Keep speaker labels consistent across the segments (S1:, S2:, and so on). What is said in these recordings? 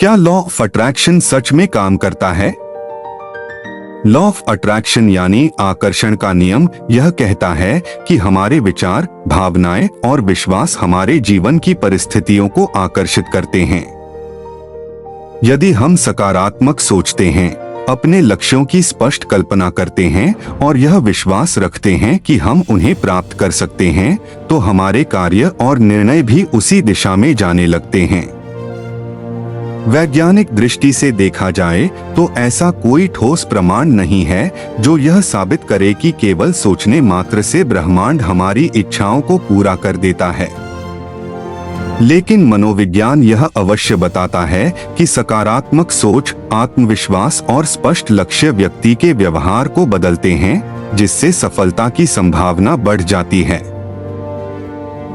S1: क्या law of attraction सच में काम करता है? लॉ ऑफ अट्रैक्शन यानी आकर्षण का नियम यह कहता है कि हमारे विचार, भावनाएं और विश्वास हमारे जीवन की परिस्थितियों को आकर्षित करते हैं। यदि हम सकारात्मक सोचते हैं, अपने लक्ष्यों की स्पष्ट कल्पना करते हैं और यह विश्वास रखते हैं कि हम उन्हें प्राप्त कर सकते हैं, तो हमारे कार्य और निर्णय भी उसी दिशा में जाने लगते हैं। वैज्ञानिक दृष्टि से देखा जाए तो ऐसा कोई ठोस प्रमाण नहीं है जो यह साबित करे कि केवल सोचने मात्र से ब्रह्मांड हमारी इच्छाओं को पूरा कर देता है। लेकिन मनोविज्ञान यह अवश्य बताता है कि सकारात्मक सोच, आत्मविश्वास और स्पष्ट लक्ष्य व्यक्ति के व्यवहार को बदलते हैं, जिससे सफलता की संभावना बढ़ जाती है।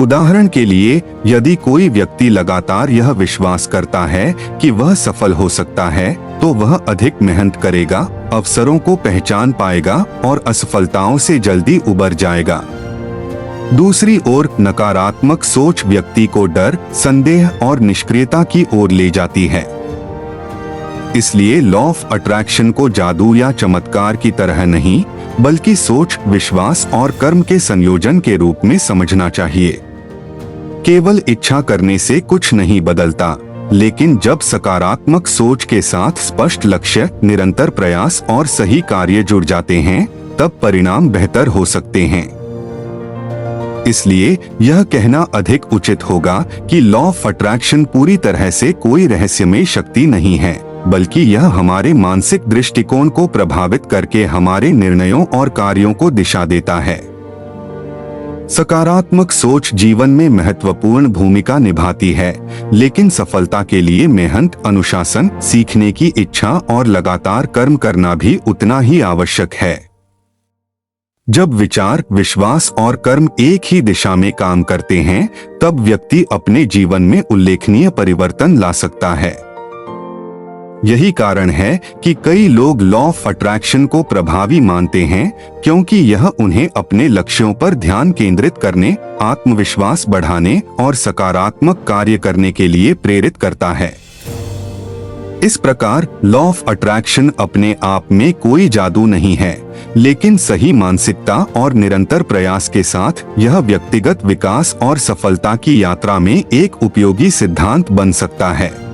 S1: उदाहरण के लिए, यदि कोई व्यक्ति लगातार यह विश्वास करता है कि वह सफल हो सकता है, तो वह अधिक मेहनत करेगा, अवसरों को पहचान पाएगा और असफलताओं से जल्दी उबर जाएगा। दूसरी ओर, नकारात्मक सोच व्यक्ति को डर, संदेह और निष्क्रियता की ओर ले जाती है। इसलिए लॉ ऑफ अट्रैक्शन को जादू या चमत्कार की तरह नहीं, बल्कि सोच, विश्वास और कर्म के संयोजन के रूप में समझना चाहिए। केवल इच्छा करने से कुछ नहीं बदलता, लेकिन जब सकारात्मक सोच के साथ स्पष्ट लक्ष्य, निरंतर प्रयास और सही कार्य जुड़ जाते हैं, तब परिणाम बेहतर हो सकते हैं। इसलिए यह कहना अधिक उचित होगा कि लॉ ऑफ अट्रैक्शन पूरी तरह से कोई रहस्यमय शक्ति नहीं है, बल्कि यह हमारे मानसिक दृष्टिकोण को प्रभावित करके हमारे निर्णयों और कार्यों को दिशा देता है। सकारात्मक सोच जीवन में महत्वपूर्ण भूमिका निभाती है, लेकिन सफलता के लिए मेहनत, अनुशासन, सीखने की इच्छा और लगातार कर्म करना भी उतना ही आवश्यक है। जब विचार, विश्वास और कर्म एक ही दिशा में काम करते हैं, तब व्यक्ति अपने जीवन में उल्लेखनीय परिवर्तन ला सकता है। यही कारण है कि कई लोग लॉ ऑफ अट्रैक्शन को प्रभावी मानते हैं, क्योंकि यह उन्हें अपने लक्ष्यों पर ध्यान केंद्रित करने, आत्मविश्वास बढ़ाने और सकारात्मक कार्य करने के लिए प्रेरित करता है। इस प्रकार लॉ ऑफ अट्रैक्शन अपने आप में कोई जादू नहीं है, लेकिन सही मानसिकता और निरंतर प्रयास के साथ यह व्यक्तिगत विकास और सफलता की यात्रा में एक उपयोगी सिद्धांत बन सकता है।